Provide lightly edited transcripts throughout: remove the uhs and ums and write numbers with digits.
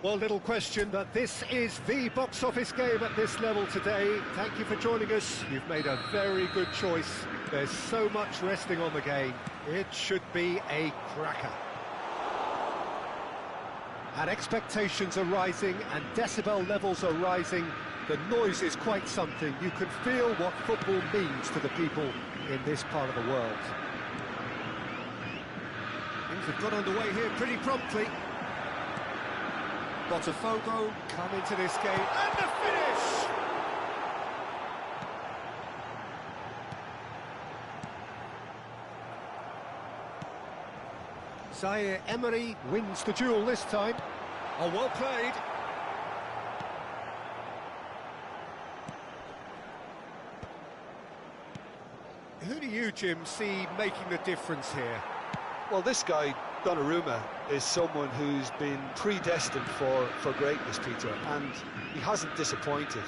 Well, little question that this is the box office game at this level today. Thank you for joining us. You've made a very good choice. There's so much resting on the game. It should be a cracker. And expectations are rising and decibel levels are rising. The noise is quite something. You can feel what football means to the people in this part of the world. Things have got underway here pretty promptly. Botafogo come into this game, and the finish! Zaire Emery wins the duel this time. Oh, well played. Who do you, Jim, see making the difference here? Well, this guy, Donnarumma, is someone who's been predestined for greatness, Peter, and he hasn't disappointed.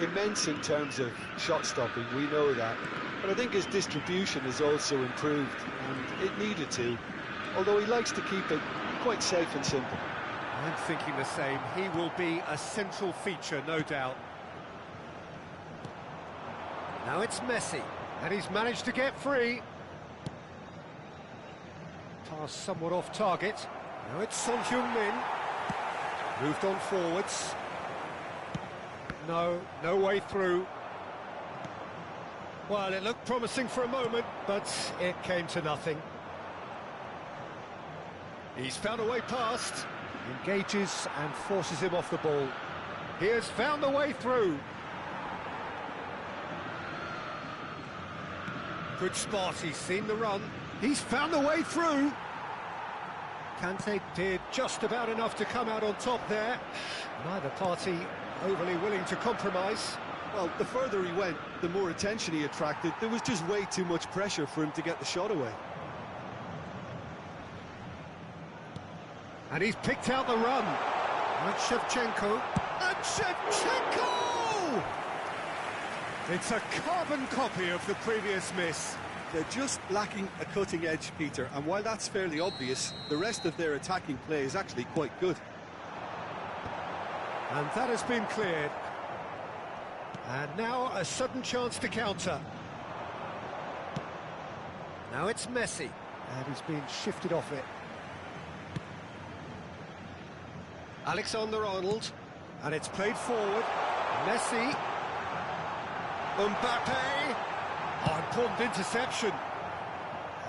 Immense in terms of shot stopping, we know that, but I think his distribution has also improved, and it needed to, although he likes to keep it quite safe and simple. I'm thinking the same. He will be a central feature, no doubt. Now it's Messi, and he's managed to get free. Pass somewhat off target. Now it's Son Heung-min. Moved on forwards. No way through. Well, it looked promising for a moment, but it came to nothing. He's found a way past. Engages and forces him off the ball. He has found a way through. Good spot, he's seen the run. He's found a way through. Kante did just about enough to come out on top there. Neither party overly willing to compromise. Well, the further he went, the more attention he attracted. There was just way too much pressure for him to get the shot away. And he's picked out the run. And Shevchenko. And Shevchenko! It's a carbon copy of the previous miss. They're just lacking a cutting edge, Peter, and while that's fairly obvious, the rest of their attacking play is actually quite good. And that has been cleared. And now a sudden chance to counter. Now it's Messi, and he's been shifted off it. Alexander-Arnold, and it's played forward. Messi. Mbappe. Oh, important interception.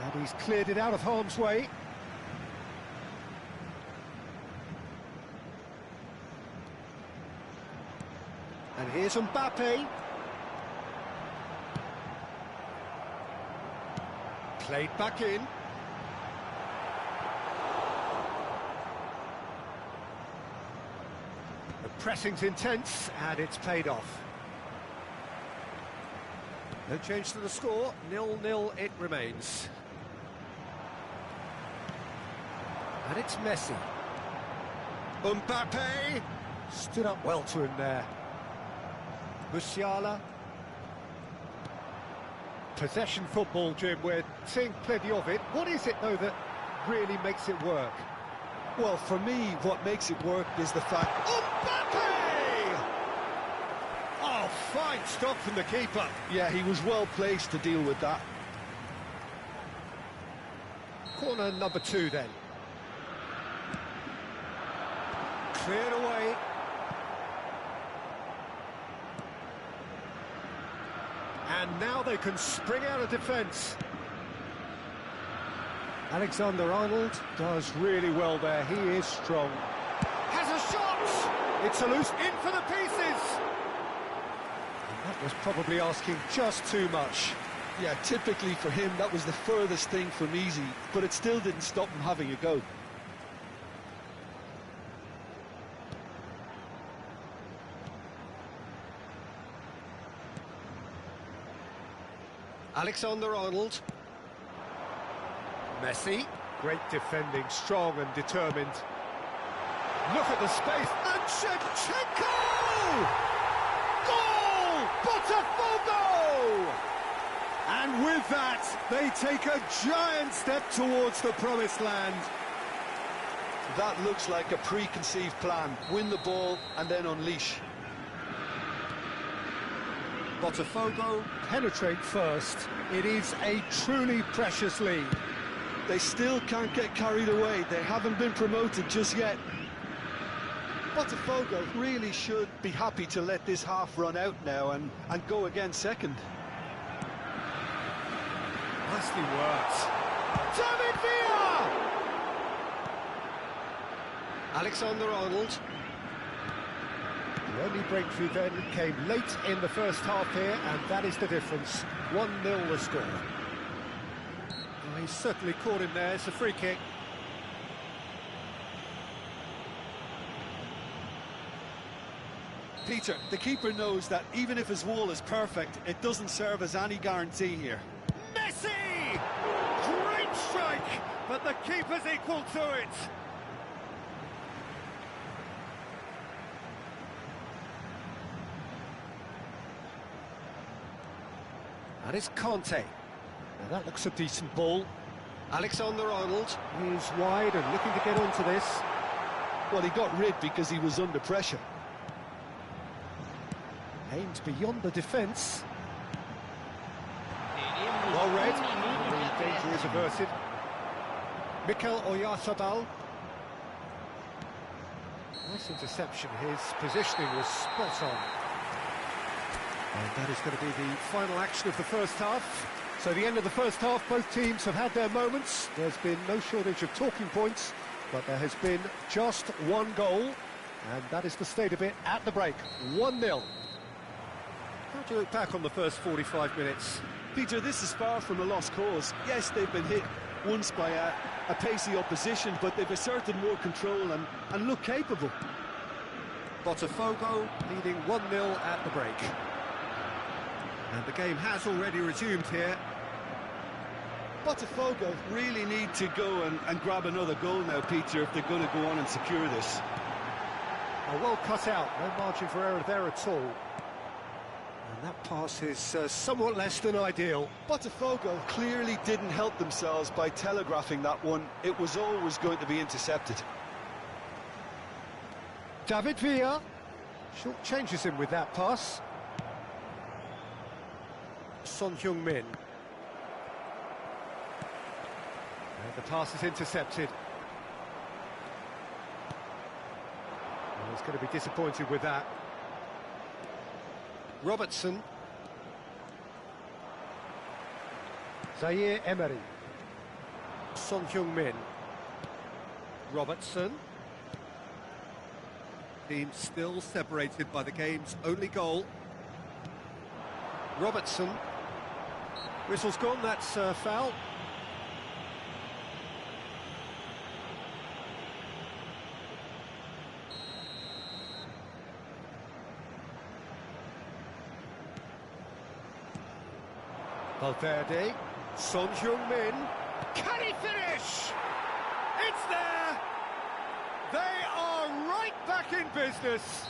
And he's cleared it out of harm's way. And here's Mbappe. Played back in. The pressing's intense, and it's paid off. No change to the score, 0-0 it remains. And it's Messi. Mbappe! Stood up well to him there. Musiala. Possession football, Jim, we're seeing plenty of it. What is it, though, that really makes it work? Well, for me, what makes it work is the fact... Mbappe! Oh, fine stop from the keeper. Yeah, he was well placed to deal with that. Corner number 2, then. Cleared away. And now they can spring out of defence. Alexander-Arnold does really well there. He is strong. Has a shot! It's a loose in for the pieces! And that was probably asking just too much. Yeah, typically for him, that was the furthest thing from easy, but it still didn't stop him having a go. Alexander-Arnold. Messi. Great defending, strong and determined. Look at the space, and Shevchenko! Goal! Botafogo! And with that, they take a giant step towards the promised land. that looks like a preconceived plan. Win the ball and then unleash. Botafogo penetrate first. It is a truly precious lead. They still can't get carried away. They haven't been promoted just yet. Botafogo really should be happy to let this half run out now and go again second. Nicely worked. David Villa! Alexander-Arnold. The only breakthrough then came late in the first half here, and that is the difference. 1-0 the score. Oh, he's certainly caught him there. It's a free kick. Peter, the keeper knows that even if his wall is perfect, it doesn't serve as any guarantee here. Messi! Great strike, but the keeper's equal to it. And it's Conte. Now that looks a decent ball. Alexander-Arnold is wide and looking to get onto this. Well, he got rid because he was under pressure. Aimed beyond the defence. Well read. The danger is averted. Mikel Oyarzabal. Nice interception. His positioning was spot on. And that is going to be the final action of the first half. So the end of the first half, both teams have had their moments. There's been no shortage of talking points, but there has been just one goal, and that is the state of it at the break. 1-0. How do you look back on the first 45 minutes? Peter, this is far from a lost cause. Yes, they've been hit once by a pacey opposition, but they've asserted more control and look capable. Botafogo leading 1-0 at the break. And the game has already resumed here. Botafogo really need to go and grab another goal now, Peter, if they're going to go on and secure this. Oh, well cut out, no margin for error there at all. And that pass is somewhat less than ideal. Botafogo clearly didn't help themselves by telegraphing that one. It was always going to be intercepted. David Villa short changes him with that pass. Son Heung-min. And the pass is intercepted. Well, he's going to be disappointed with that. Robertson. Zaire Emery. Son Heung-min. Robertson. Team still separated by the game's only goal. Robertson. Whistle's gone, that's foul. Valverde, Son Heung-min, can he finish? It's there! They are right back in business.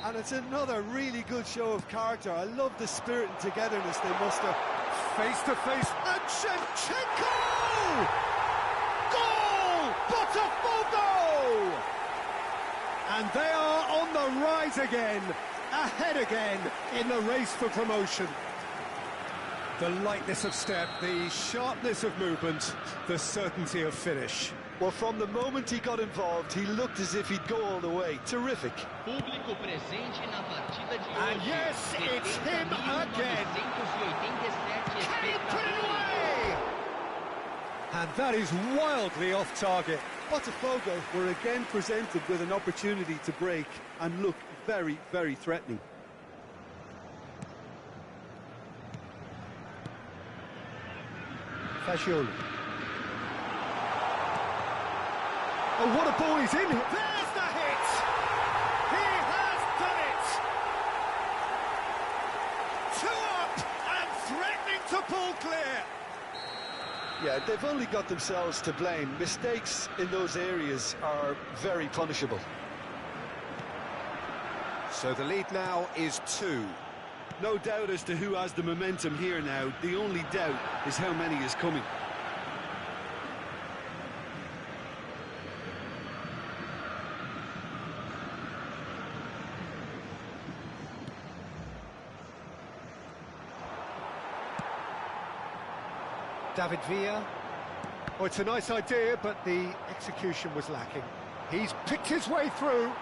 And it's another really good show of character. I love the spirit and togetherness they muster. Face to face, and Shevchenko! Goal! Botafogo! And they are on the rise again, ahead again in the race for promotion. The lightness of step, the sharpness of movement, the certainty of finish. Well, from the moment he got involved, he looked as if he'd go all the way. Terrific. And yes, it's him again. Can he put it away? And that is wildly off target. Botafogo were again presented with an opportunity to break and look very, very threatening. Fagioli. Oh, what a ball he's in! There's the hit! He has done it! 2 up and threatening to pull clear! Yeah, they've only got themselves to blame. Mistakes in those areas are very punishable. So the lead now is 2. No doubt as to who has the momentum here now. The only doubt is how many is coming. David Villa. Oh, it's a nice idea, but the execution was lacking. He's picked his way through.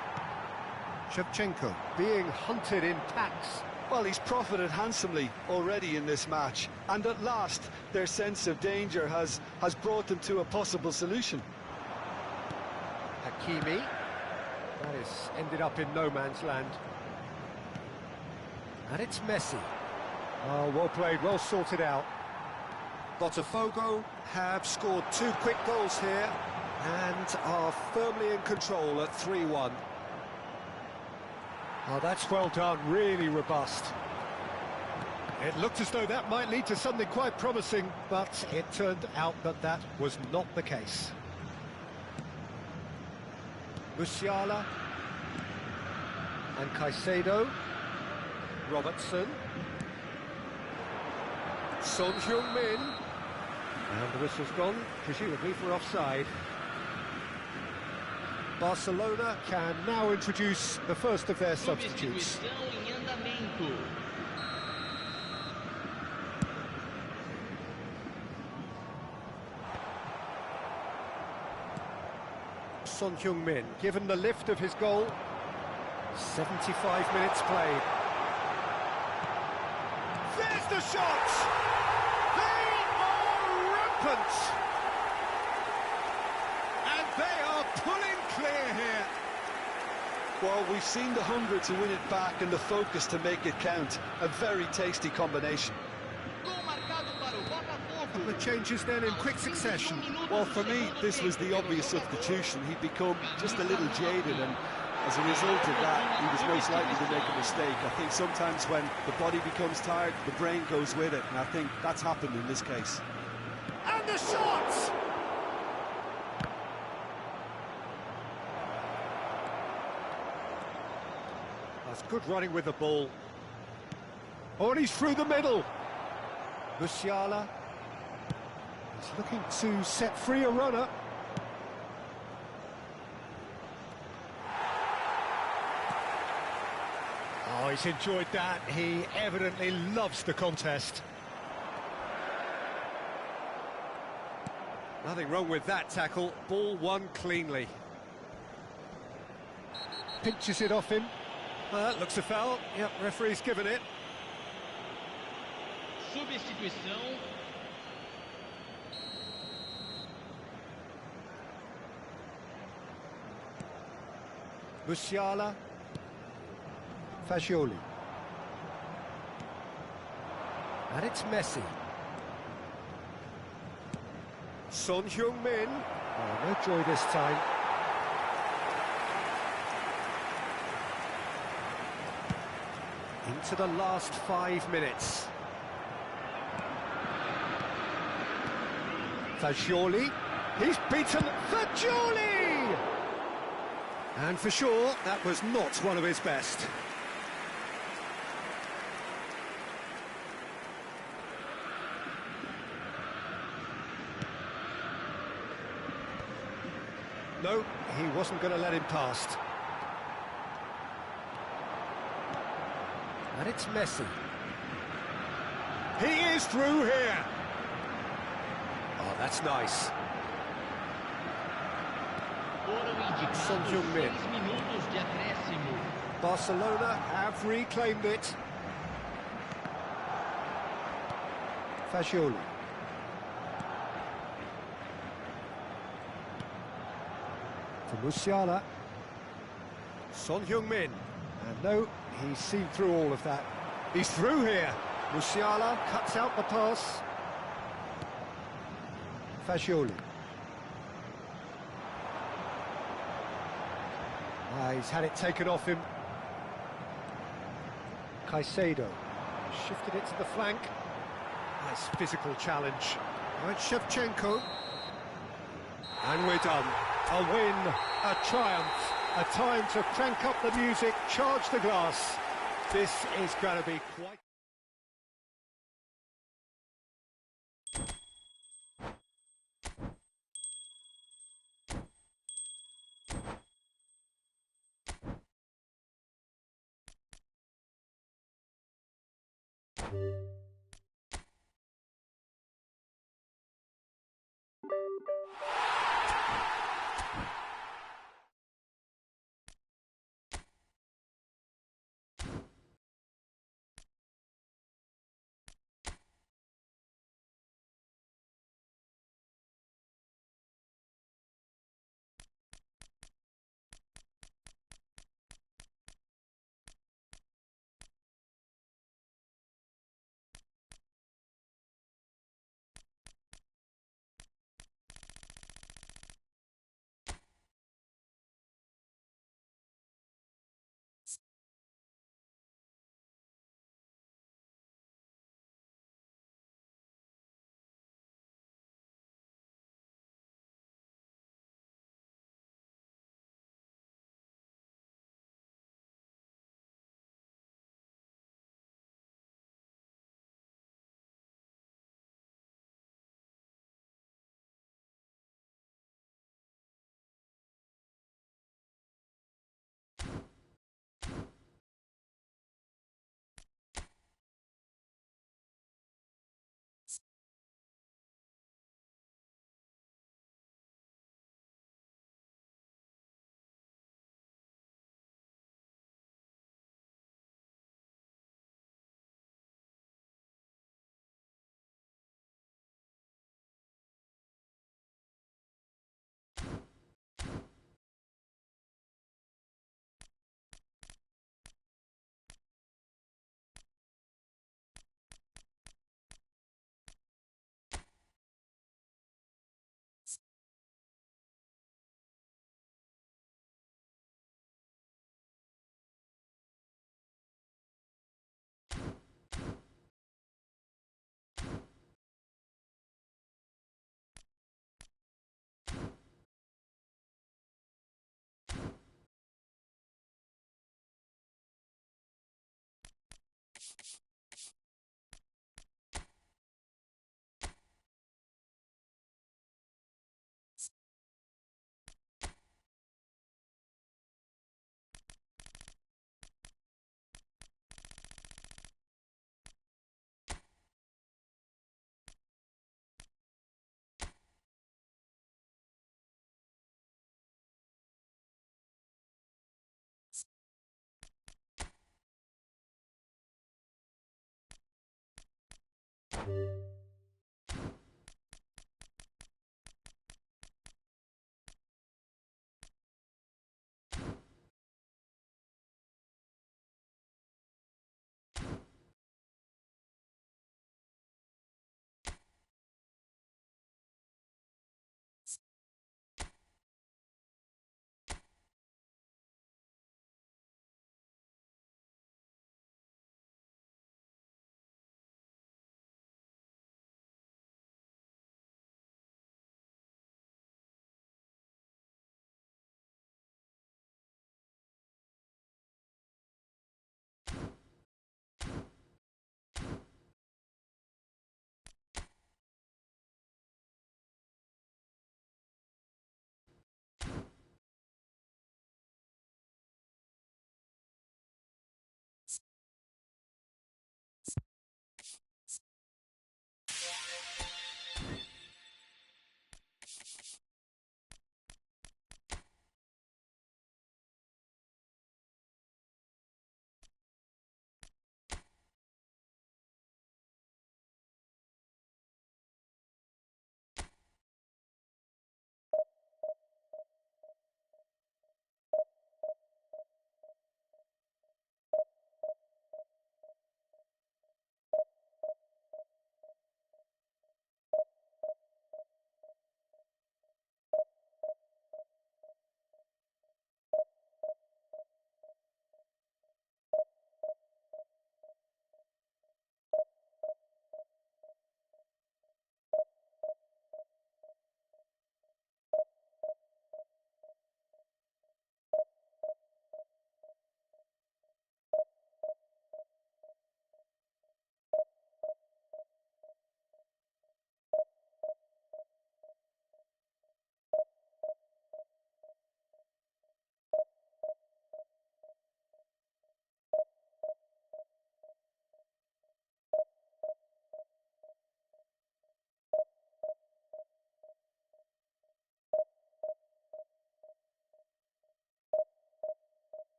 Shevchenko being hunted in packs. Well, he's profited handsomely already in this match, and at last their sense of danger has brought them to a possible solution. Hakimi. That has ended up in no man's land. And it's Messi. Oh, well played, well sorted out. Botafogo have scored 2 quick goals here and are firmly in control at 3-1. Oh, that's well done, really robust. It looked as though that might lead to something quite promising, but it turned out that that was not the case. Musiala and Caicedo. Robertson. Son Heung-min. And the whistle's gone, presumably for offside. Barcelona can now introduce the first of their substitutes. Son Heung-min, given the lift of his goal. 75 minutes played. There's the shot! They are rampant! And they are pulling clear here. Well, we've seen the hunger to win it back and the focus to make it count. A very tasty combination. A couple of changes then in quick succession. Well, for me, this was the obvious substitution. He'd become just a little jaded, and as a result of that, he was most likely to make a mistake. I think sometimes when the body becomes tired, the brain goes with it, and I think that's happened in this case. And the shot! That's good running with the ball. Oh, and he's through the middle. Musiala. He's looking to set free a runner. Oh, he's enjoyed that. He evidently loves the contest. Nothing wrong with that tackle. Ball won cleanly. Pinches it off him. That looks a foul. Yep, referee's given it. Substituição. Musiala. Fagioli. And it's Messi. Son Heung-min. Oh, no joy this time. Into the last 5 minutes. Fagioli. He's beaten Fagioli! And for sure, that was not one of his best. No, he wasn't going to let him past. And it's Messi. He is through here. Oh, that's nice. Son Heung-min. Barcelona have reclaimed it. Fagioli. For Musiala. Son Heung-min. And no, he's seen through all of that. He's through here. Musiala cuts out the pass. Fagioli. He's had it taken off him. Caicedo. Shifted it to the flank. Nice physical challenge. Right, Shevchenko. And we're done. A win, a triumph, a time to crank up the music, charge the glass. This is going to be quite...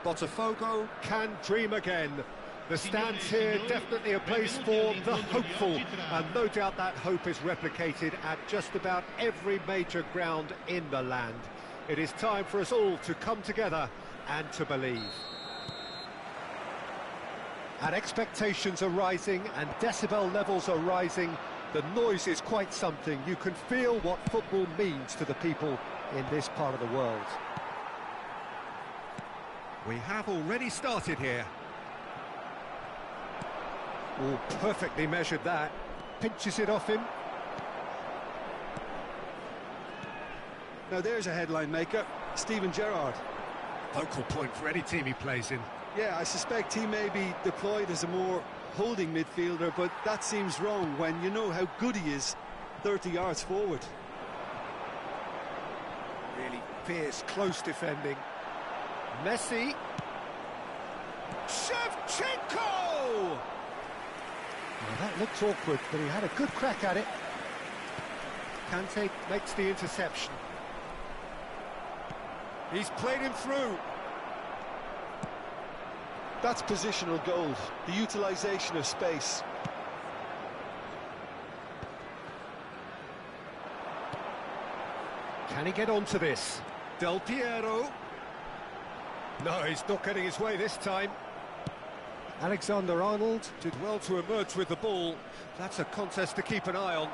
Botafogo can dream again. The stands here definitely a place for the hopeful, and no doubt that hope is replicated at just about every major ground in the land. It is time for us all to come together and to believe. And expectations are rising and decibel levels are rising. The noise is quite something. You can feel what football means to the people in this part of the world. We have already started here. Oh, perfectly measured that. Pinches it off him. Now there's a headline maker, Steven Gerrard. Focal point for any team he plays in. Yeah, I suspect he may be deployed as a more holding midfielder, but that seems wrong when you know how good he is 30 yards forward. Really fierce, close defending. Messi. Shevchenko! Well, that looked awkward, but he had a good crack at it. Kante makes the interception. He's played him through. That's positional gold, the utilisation of space. Can he get onto this? Del Piero. No, he's not getting his way this time. Alexander-Arnold did well to emerge with the ball. That's a contest to keep an eye on.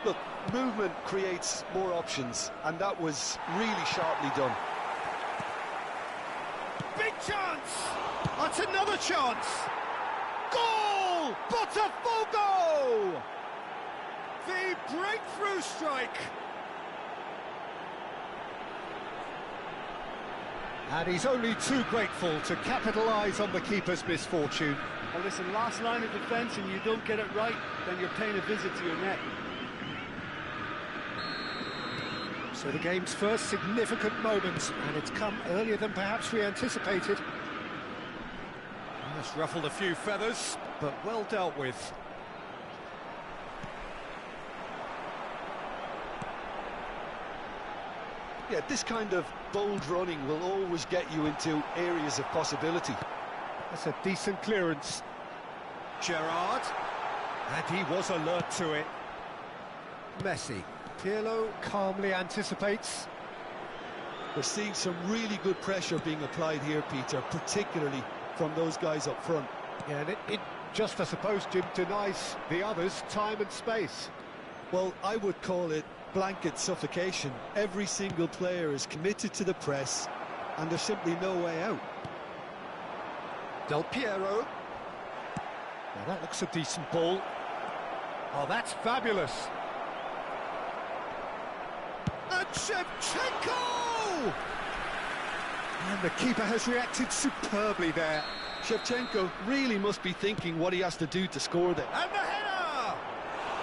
Look, movement creates more options, and that was really sharply done. Big chance! That's another chance! Goal! Botafogo! The breakthrough strike! And he's only too grateful to capitalise on the keeper's misfortune. Well, listen, last line of defence and you don't get it right, then you're paying a visit to your net. So the game's first significant moment, and it's come earlier than perhaps we anticipated. That's ruffled a few feathers, but well dealt with. Yeah, this kind of bold running will always get you into areas of possibility. That's a decent clearance. Gerrard, and he was alert to it. Messi. Pirlo calmly anticipates. We're seeing some really good pressure being applied here, Peter, particularly from those guys up front. Yeah, and it just, I suppose, Jim, denies the others time and space. Well, I would call it blanket suffocation. Every single player is committed to the press, and there's simply no way out. Del Piero. Now that looks a decent ball. Oh, that's fabulous. And Shevchenko! And the keeper has reacted superbly there. Shevchenko really must be thinking what he has to do to score there. And the header!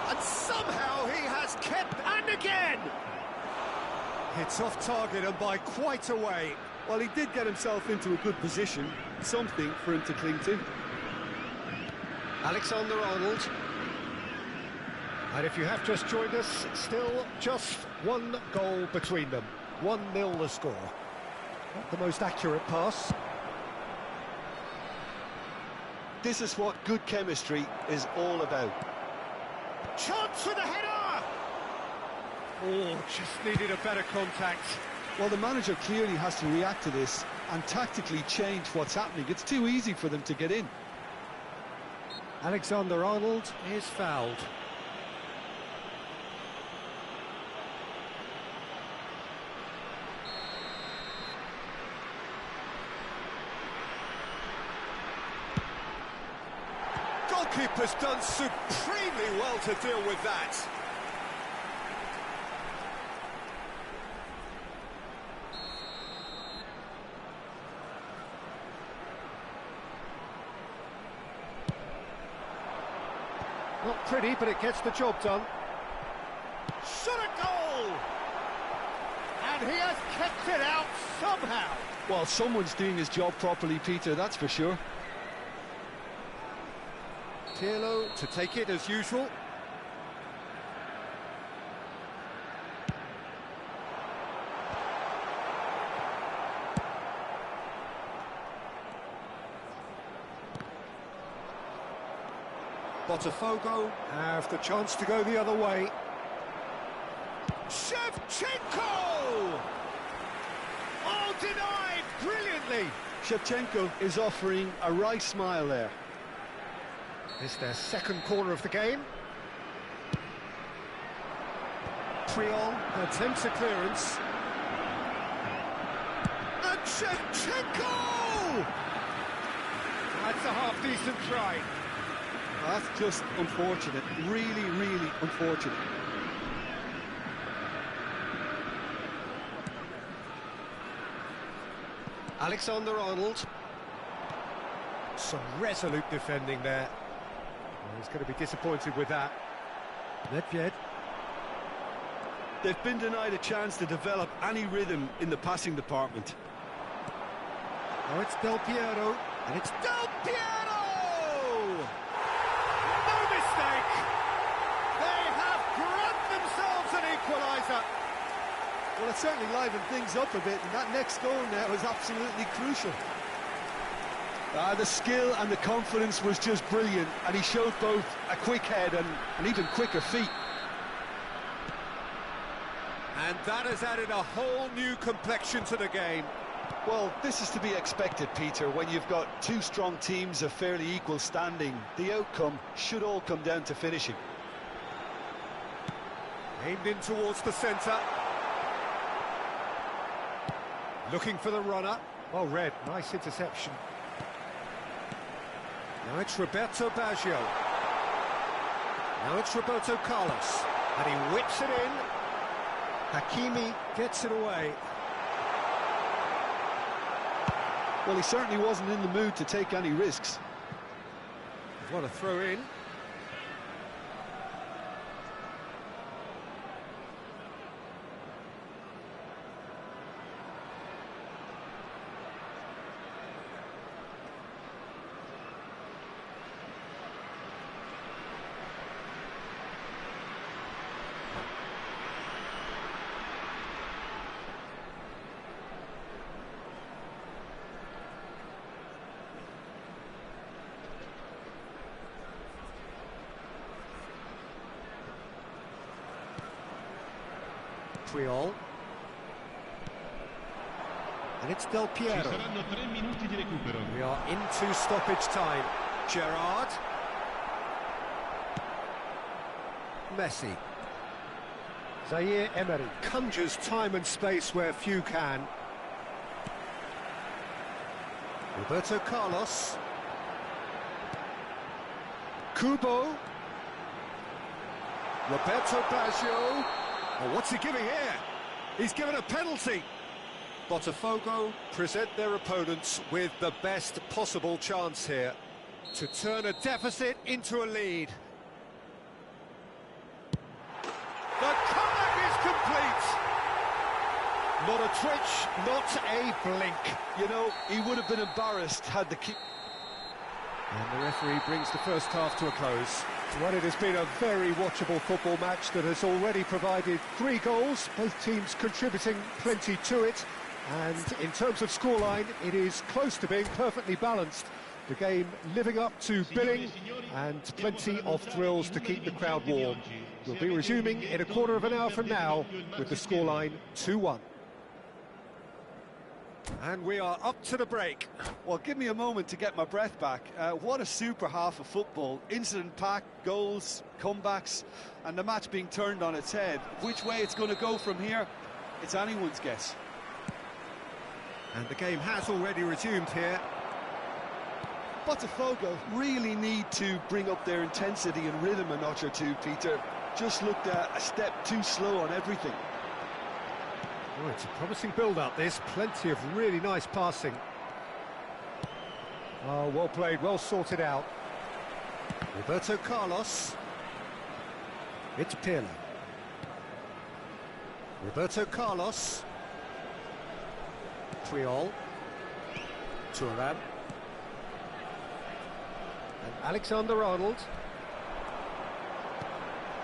And somehow he has kept... And again! It's off target and by quite a way. Well, he did get himself into a good position, something for him to cling to. Alexander-Arnold. And if you have just joined us, still just one goal between them. 1-0 the score. Not the most accurate pass. This is what good chemistry is all about. Chance for the header! Oh, just needed a better contact. Well, the manager clearly has to react to this and tactically change what's happening. It's too easy for them to get in. Alexander-Arnold is fouled. Goalkeeper's done supremely well to deal with that. Not pretty, but it gets the job done. Shot a goal! And he has kept it out somehow. Well, someone's doing his job properly, Peter, that's for sure. Pirlo to take it as usual. Botafogo have the chance to go the other way. Shevchenko! Oh, denied brilliantly. Shevchenko is offering a wry smile there. It's their second corner of the game. Triol attempts a clearance. And Shevchenko! That's a half-decent try. That's just unfortunate. Really, really unfortunate. Alexander-Arnold. Some resolute defending there. Well, he's going to be disappointed with that. Nedved. They've been denied a chance to develop any rhythm in the passing department. Oh, it's Del Piero. And it's Del Piero! No mistake! They have grabbed themselves an equaliser. Well, it certainly livened things up a bit, and that next goal now is absolutely crucial. The skill and the confidence was just brilliant, and he showed both a quick head and even quicker feet. And that has added a whole new complexion to the game. Well, this is to be expected, Peter. When you've got two strong teams of fairly equal standing, the outcome should all come down to finishing. Aimed in towards the centre. Looking for the runner. Oh, Red, nice interception. Now it's Roberto Baggio. Now it's Roberto Carlos. And he whips it in. Hakimi gets it away. Well, he certainly wasn't in the mood to take any risks. What a throw in. Triol. And it's Del Piero. We are into stoppage time. Gerrard. Messi. Zaire Emery conjures time and space where few can. Roberto Carlos. Kubo. Roberto Baggio. Oh, what's he giving here? He's given a penalty. Botafogo present their opponents with the best possible chance here to turn a deficit into a lead. The comeback is complete. Not a twitch, not a blink. You know, he would have been embarrassed had the keep. And the referee brings the first half to a close. Well, it has been a very watchable football match that has already provided 3 goals, both teams contributing plenty to it. And in terms of scoreline, it is close to being perfectly balanced. The game living up to billing and plenty of thrills to keep the crowd warm. We'll be resuming in a quarter of an hour from now with the scoreline 2-1. And we are up to the break. Well, give me a moment to get my breath back. What a super half of football. Incident-packed, goals, comebacks, and the match being turned on its head. Which way it's going to go from here, it's anyone's guess. And the game has already resumed here. Botafogo really need to bring up their intensity and rhythm a notch or two, Peter. Just looked a step too slow on everything. Oh, it's a promising build-up, this. Plenty of really nice passing. Oh, well played, well sorted out. Roberto Carlos. It's Pirlo. Roberto Carlos. Triol. Thuram. And Alexander-Arnold.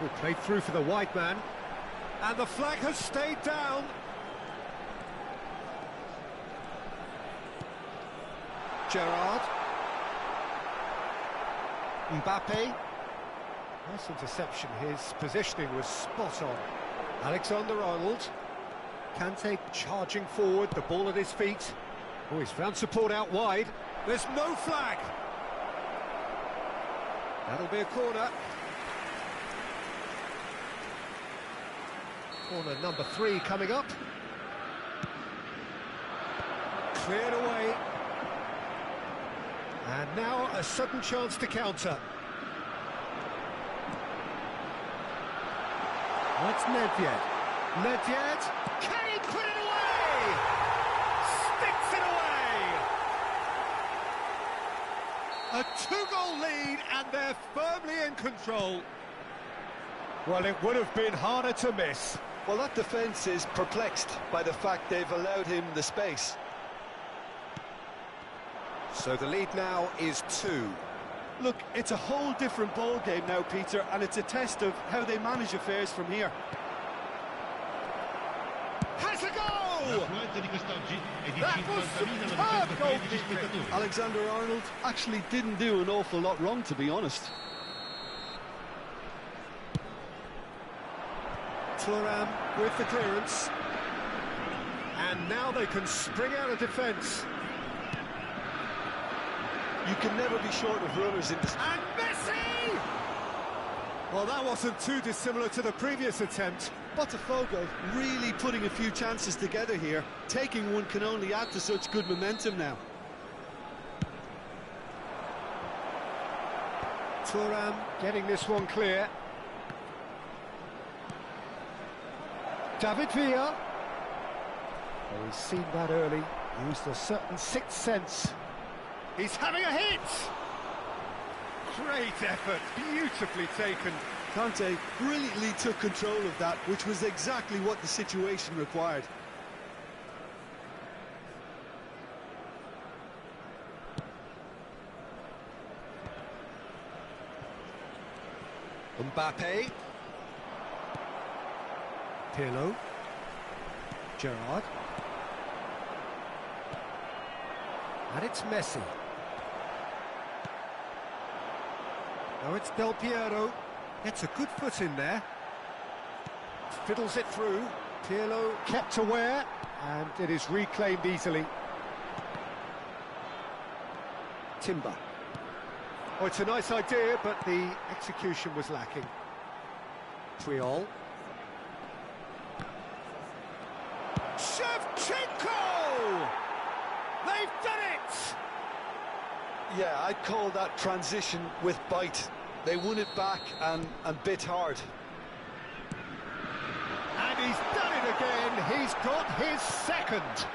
Who played through for the wide man. And the flag has stayed down. Gerrard. Mbappe. Nice interception, his positioning was spot on. Alexander-Arnold. Kante charging forward, the ball at his feet. Oh, he's found support out wide. There's no flag. That'll be a corner. Corner number 3 coming up. Cleared away. And now a sudden chance to counter. That's Nedved. Nedved, can he put it away? Sticks it away! A 2-goal lead and they're firmly in control. Well, it would have been harder to miss. Well, that defence is perplexed by the fact they've allowed him the space. So the lead now is 2. Look, it's a whole different ball game now, Peter, and it's a test of how they manage affairs from here. Has a goal! That was superb goalkeeping. Alexander-Arnold actually didn't do an awful lot wrong, to be honest. Thuram with the clearance. And now they can spring out of defence. You can never be short of runners in this. And Messi! Well, that wasn't too dissimilar to the previous attempt. Botafogo really putting a few chances together here. Taking one can only add to such good momentum now. Thuram getting this one clear. David Villa. Oh, he's seen that early. Used a certain sixth sense. He's having a hit! Great effort, beautifully taken. Kante brilliantly took control of that, which was exactly what the situation required. Mbappe. Pirlo. Gerrard. And it's Messi. Now it's Del Piero. Gets a good foot in there. Fiddles it through. Pirlo kept aware, and it is reclaimed easily. Timber. Oh, it's a nice idea, but the execution was lacking. Triol. Shevchenko! They've done it! Yeah, I'd call that transition with bite. They won it back and bit hard. And he's done it again. He's got his second.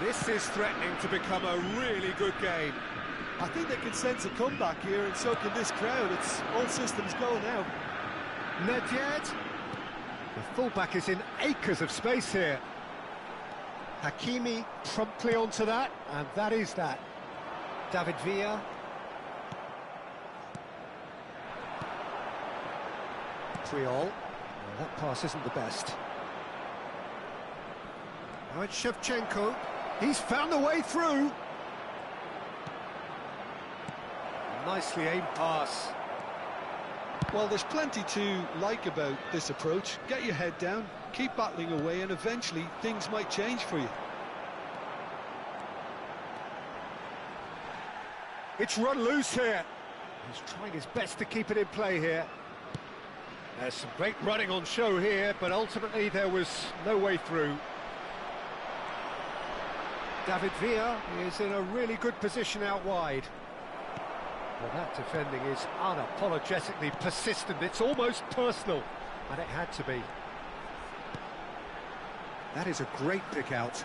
This is threatening to become a really good game. I think they can sense a comeback here, and so can this crowd. It's all systems go now. Nedved. The fullback is in acres of space here. Hakimi promptly onto that, and that is that. David Villa. Triol. Well, that pass isn't the best. Now it's Shevchenko. He's found the way through. Nicely aimed pass. Well, there's plenty to like about this approach. Get your head down, keep battling away, and eventually things might change for you. It's run loose here. He's trying his best to keep it in play here. There's some great running on show here, but ultimately there was no way through. David Villa is in a really good position out wide. Well, that defending is unapologetically persistent. It's almost personal, and it had to be. That is a great pick out.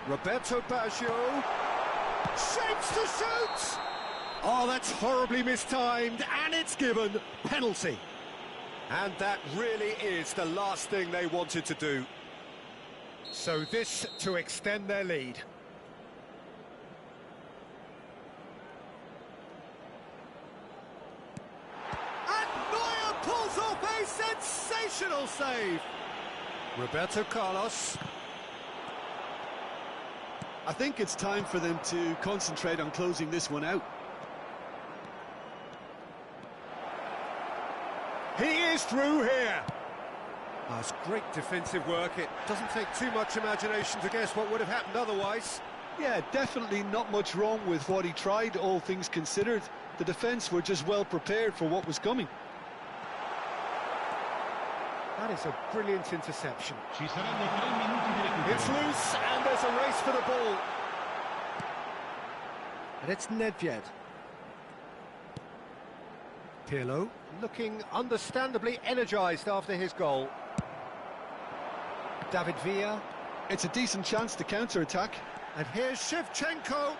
Roberto Baggio shapes to shoot! Oh, that's horribly mistimed, and it's given penalty. And that really is the last thing they wanted to do. So this to extend their lead. And Neuer pulls off a sensational save. Roberto Carlos. I think it's time for them to concentrate on closing this one out. He is through here. That's great defensive work. It doesn't take too much imagination to guess what would have happened otherwise. Yeah, definitely not much wrong with what he tried, all things considered. The defence were just well prepared for what was coming. That is a brilliant interception. It's loose, and there's a race for the ball. And it's Nedved. Pirlo looking understandably energised after his goal. David Villa. It's a decent chance to counter-attack. And here's Shevchenko.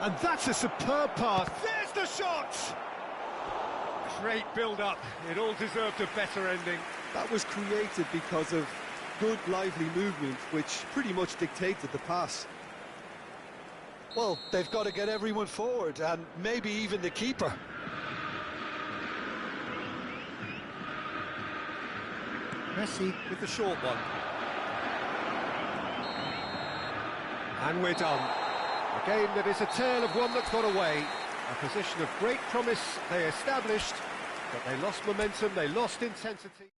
And that's a superb pass. There's the shot! Great build-up. It all deserved a better ending. That was created because of good, lively movement, which pretty much dictated the pass. Well, they've got to get everyone forward, and maybe even the keeper. Messi with the short one. And we're done. A game that is a tale of one that's got away. A position of great promise they established, but they lost momentum, they lost intensity.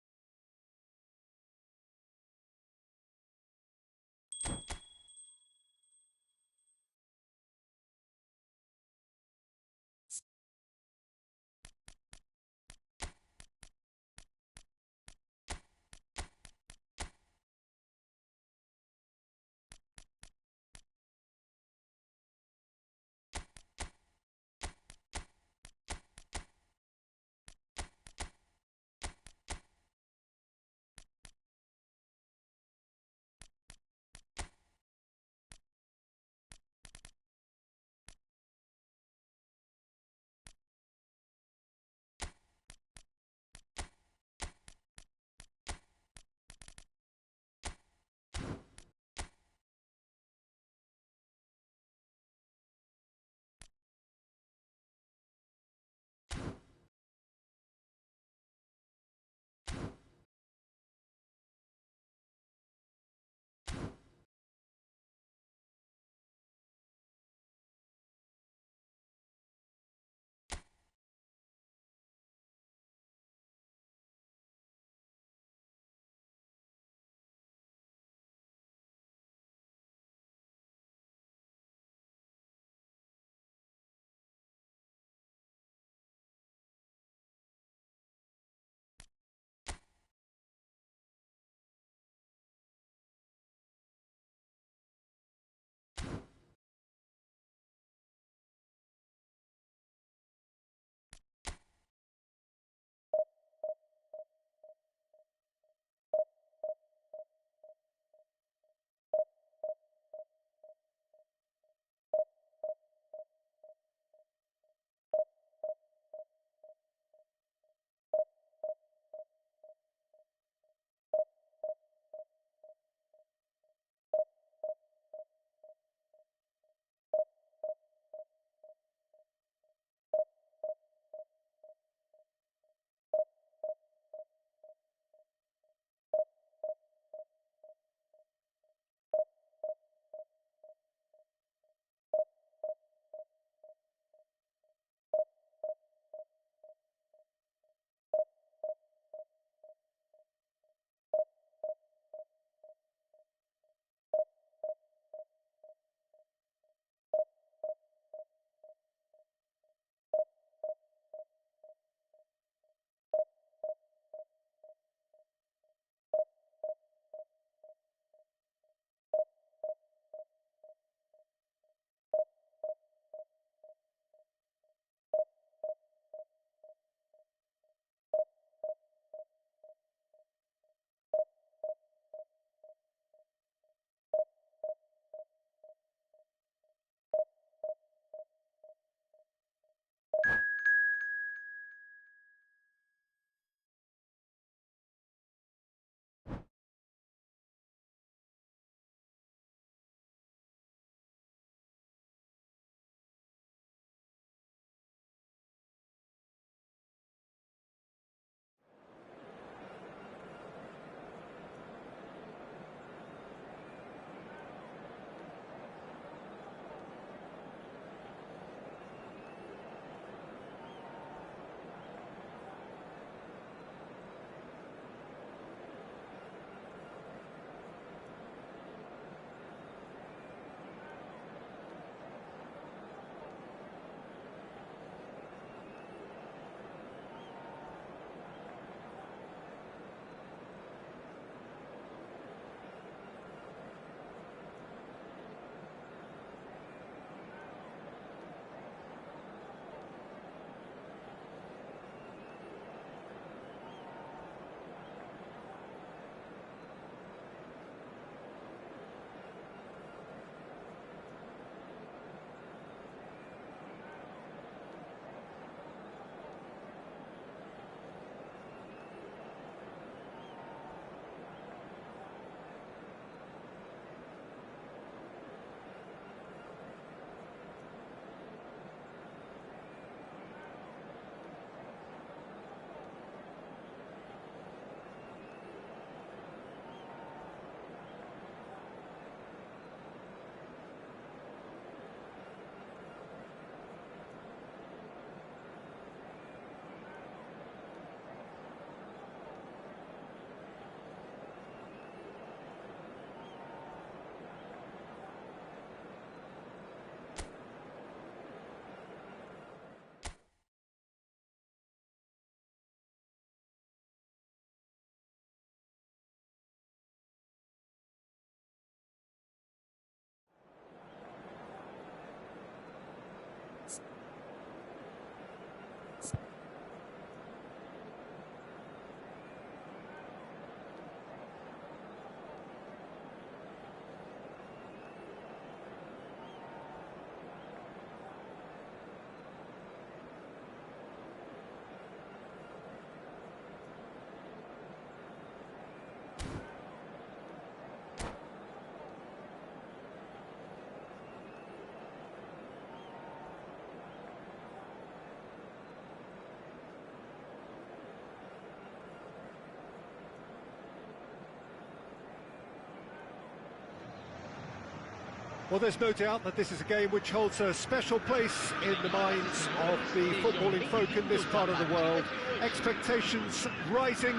Well, there's no doubt that this is a game which holds a special place in the minds of the footballing folk in this part of the world. Expectations rising,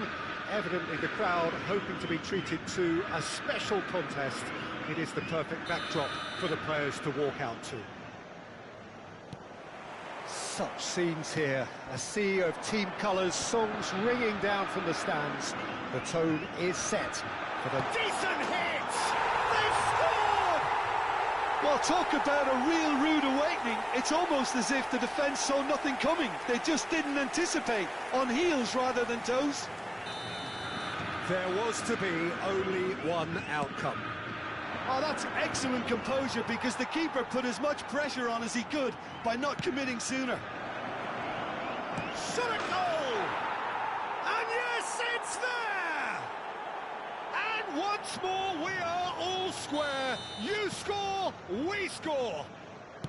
evidently the crowd hoping to be treated to a special contest. It is the perfect backdrop for the players to walk out to. Such scenes here, a sea of team colours, songs ringing down from the stands. The tone is set for the decent hit! They've scored! Well, talk about a real rude awakening. It's almost as if the defence saw nothing coming. They just didn't anticipate, on heels rather than toes. There was to be only one outcome. Oh, that's excellent composure, because the keeper put as much pressure on as he could by not committing sooner. Shot a goal! And yes, it's there! And once more we are all square. You score, we score.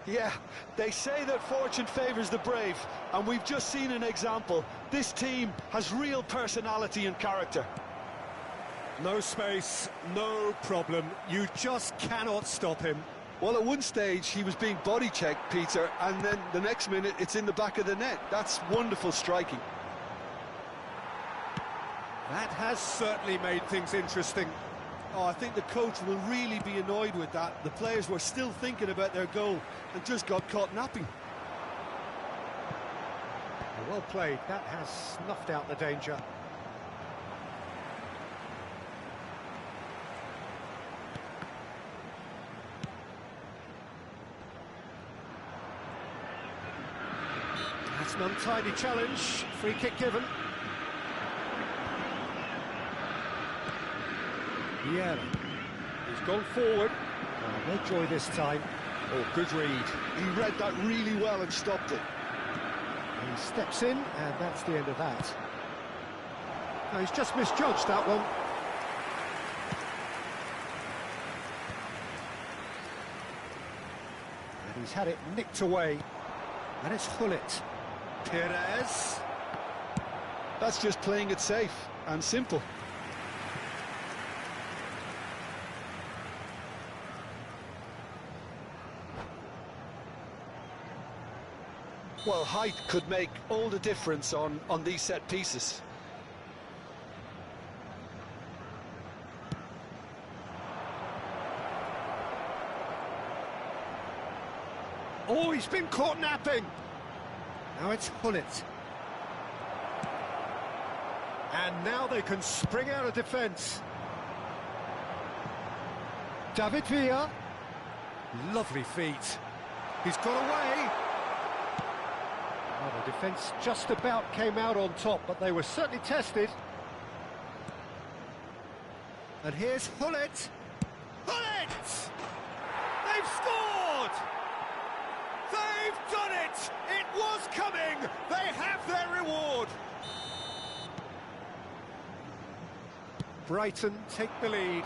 Yeah, they say that fortune favours the brave, and we've just seen an example. This team has real personality and character. No space, no problem. You just cannot stop him. Well, at one stage he was being body-checked, Peter, and then the next minute it's in the back of the net. That's wonderful striking. That has certainly made things interesting. Oh, I think the coach will really be annoyed with that. The players were still thinking about their goal and just got caught napping. Well played. That has snuffed out the danger. That's an untidy challenge. Free kick given. Yeah, he's gone forward. Oh, no joy this time. Oh, good read. He read that really well and stopped it. He steps in, and that's the end of that. No, he's just misjudged that one. And he's had it nicked away. And it's Hullet. Perez. That's just playing it safe and simple. Well, height could make all the difference on these set pieces. Oh, he's been caught napping. Now it's Hullet. And now they can spring out of defence. David Villa. Lovely feet. He's got away. Well, the defence just about came out on top, but they were certainly tested. And here's Hullet. Hullet! They've scored! They've done it! It was coming! They have their reward! Brighton take the lead.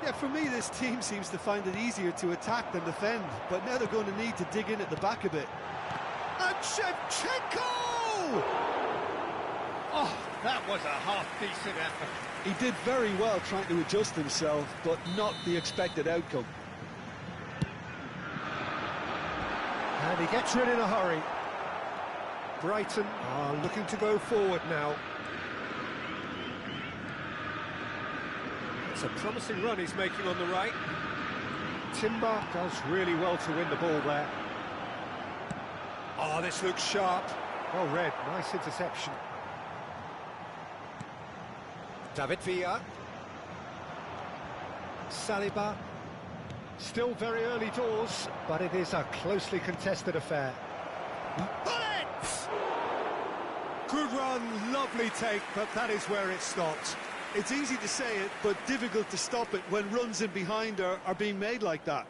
Yeah, for me, this team seems to find it easier to attack than defend, but now they're going to need to dig in at the back a bit. And Shevchenko! Oh, that was a half-decent effort. He did very well trying to adjust himself, but not the expected outcome. And he gets rid in a hurry. Brighton are looking to go forward now. It's a promising run he's making on the right. Timber does really well to win the ball there. Oh, this looks sharp. Well read, nice interception. David Villa. Saliba. Still very early doors, but it is a closely contested affair. Bullet! Good run, lovely take, but that is where it stopped. It's easy to say it, but difficult to stop it when runs in behind are being made like that.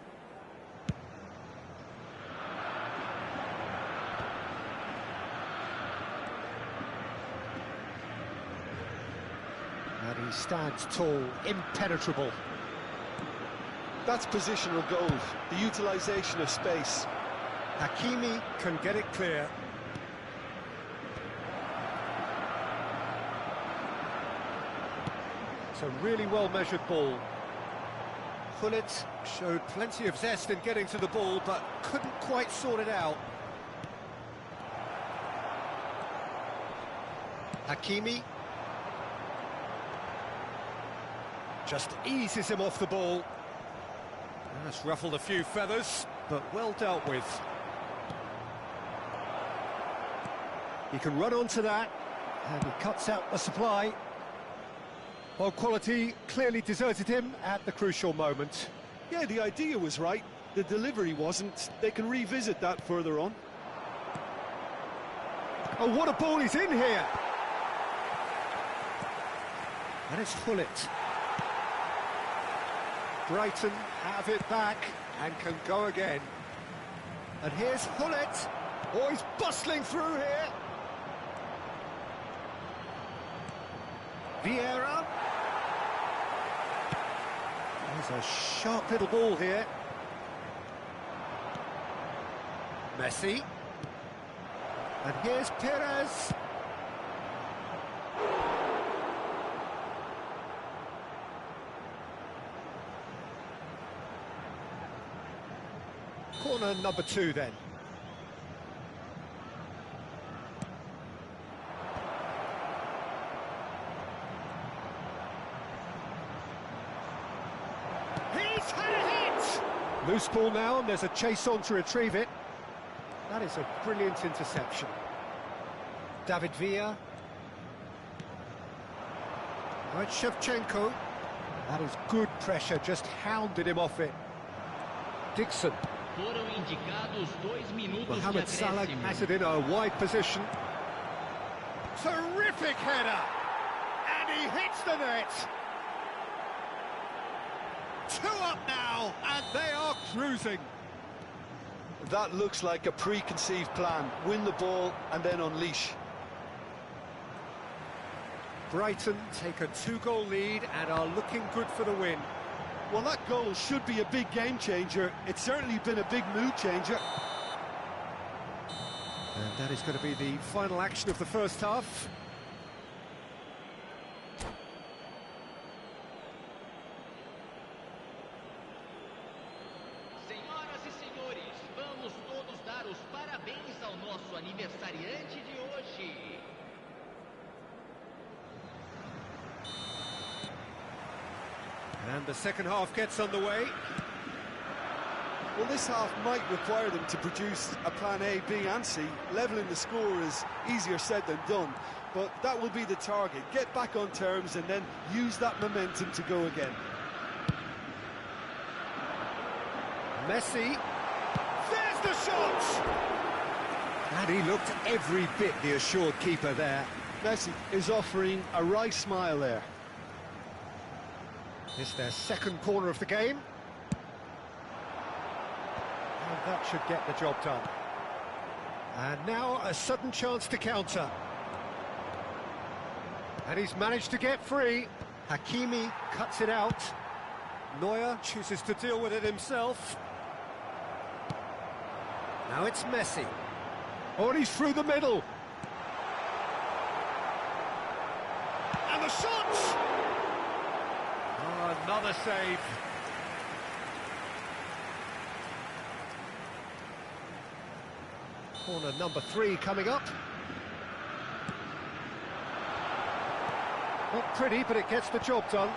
And he stands tall, impenetrable. That's positional goal, the utilisation of space. Hakimi can get it clear. It's a really well-measured ball. Pullet showed plenty of zest in getting to the ball, but couldn't quite sort it out. Hakimi. Just eases him off the ball. That's ruffled a few feathers, but well dealt with. He can run onto that, and he cuts out the supply. Well, quality clearly deserted him at the crucial moment. Yeah, the idea was right, the delivery wasn't. They can revisit that further on. Oh, what a ball he's in here! And it's Pullet. Brighton have it back and can go again. And here's Pullet. Oh, he's bustling through here. Vieira. There's a sharp little ball here. Messi. And here's Perez. Corner number 2 then. He's had a hit! Loose ball now, and there's a chase on to retrieve it. That is a brilliant interception. David Villa. Now it's Shevchenko. That is good pressure, just hounded him off it. Dixon. Mohamed Salah has it in a wide position. Terrific header! And he hits the net! 2 up now, and they are cruising. That looks like a preconceived plan. Win the ball and then unleash. Brighton take a 2-goal lead and are looking good for the win. Well, that goal should be a big game changer. It's certainly been a big mood changer. And that is going to be the final action of the first half. Senhoras e senhores, vamos todos dar os parabéns ao nosso aniversariante de hoje. And the second half gets underway. Well, this half might require them to produce a plan A, B and C. Levelling the score is easier said than done, but that will be the target. Get back on terms and then use that momentum to go again. Messi. There's the shot! And he looked every bit the assured keeper there. Messi is offering a wry smile there. It's their second corner of the game. And that should get the job done. And now a sudden chance to counter. And he's managed to get free. Hakimi cuts it out. Neuer chooses to deal with it himself. Now it's Messi. Oh, and he's through the middle. And the shot! Oh, another save. Corner number 3 coming up. Not pretty, but it gets the job done.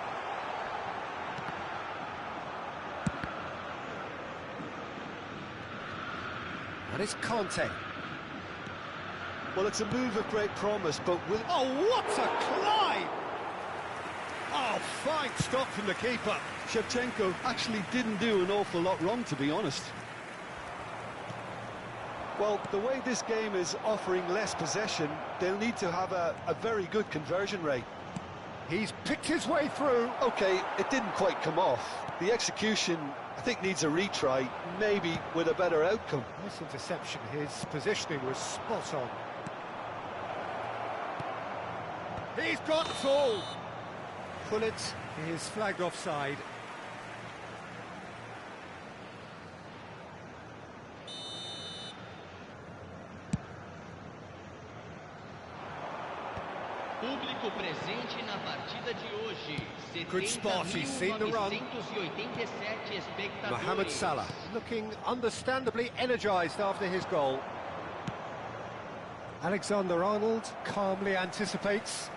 And it's Conte. Well, it's a move of great promise, but will... Oh, what a climb! Oh, fine stop from the keeper. Shevchenko actually didn't do an awful lot wrong, to be honest. Well, the way this game is offering less possession, they'll need to have a very good conversion rate. He's picked his way through. OK, it didn't quite come off. The execution, I think, needs a retry, maybe with a better outcome. Nice interception. His positioning was spot on. He's got the ball. Pullet is flagged offside. Público presente na partida de hoje. Good spot, he's seen the run. 70.987 espectadores. Mohamed Salah looking understandably energised after his goal. Alexander-Arnold calmly anticipates.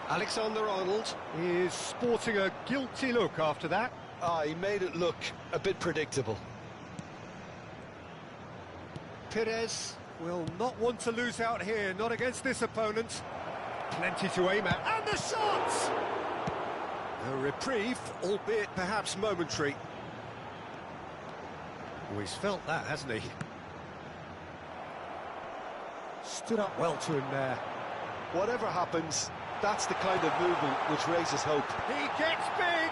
Alexander-Arnold is sporting a guilty look after that. He made it look a bit predictable. Perez will not want to lose out here, not against this opponent. Plenty to aim at, and the shot! A reprieve, albeit perhaps momentary. Oh, he's felt that, hasn't he? Stood up well to him there. Whatever happens, that's the kind of movement which raises hope. He gets big!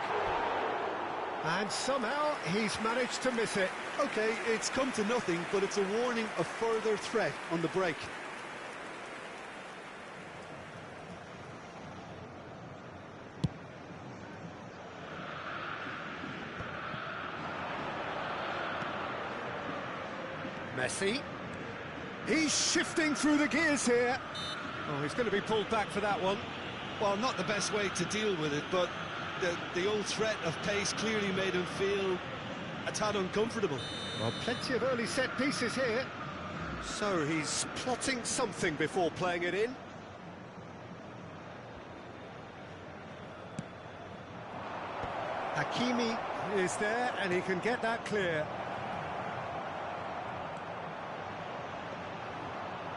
And somehow he's managed to miss it. OK, it's come to nothing, but it's a warning of further threat on the break. Messi. He's shifting through the gears here. Oh, he's going to be pulled back for that one. Well, not the best way to deal with it, but the old threat of pace clearly made him feel a tad uncomfortable. Well, plenty of early set pieces here. So he's plotting something before playing it in. Hakimi is there, and he can get that clear.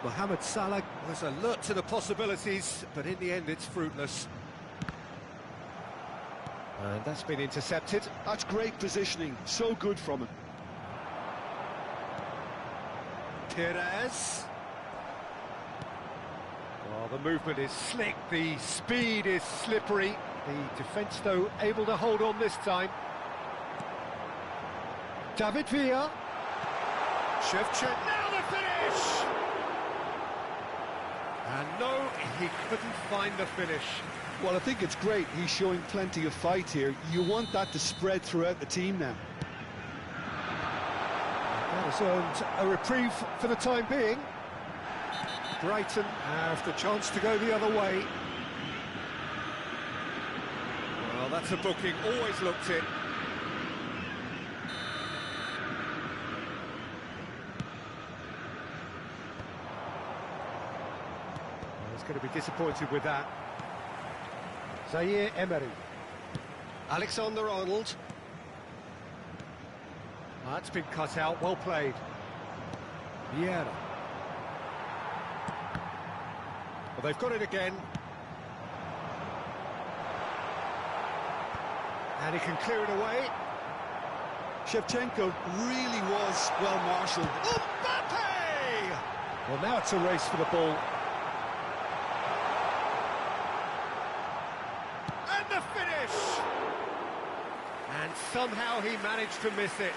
Mohamed Salah was alert to the possibilities, but in the end it's fruitless. And that's been intercepted. That's great positioning, so good from him. Perez. Well, the movement is slick, the speed is slippery. The defence, though, able to hold on this time. David Villa. Shevchenko. Now the finish! And no, he couldn't find the finish. Well, I think it's great. He's showing plenty of fight here. You want that to spread throughout the team now. That has earned a reprieve for the time being. Brighton have the chance to go the other way. Well, that's a booking, always looked it. He's going to be disappointed with that. Zaire Emery. Alexander-Arnold. That's been cut out, well played. Vieira. Well, they've got it again. And he can clear it away. Shevchenko really was well marshalled. Mbappe! Well, now it's a race for the ball. And the finish! And somehow he managed to miss it.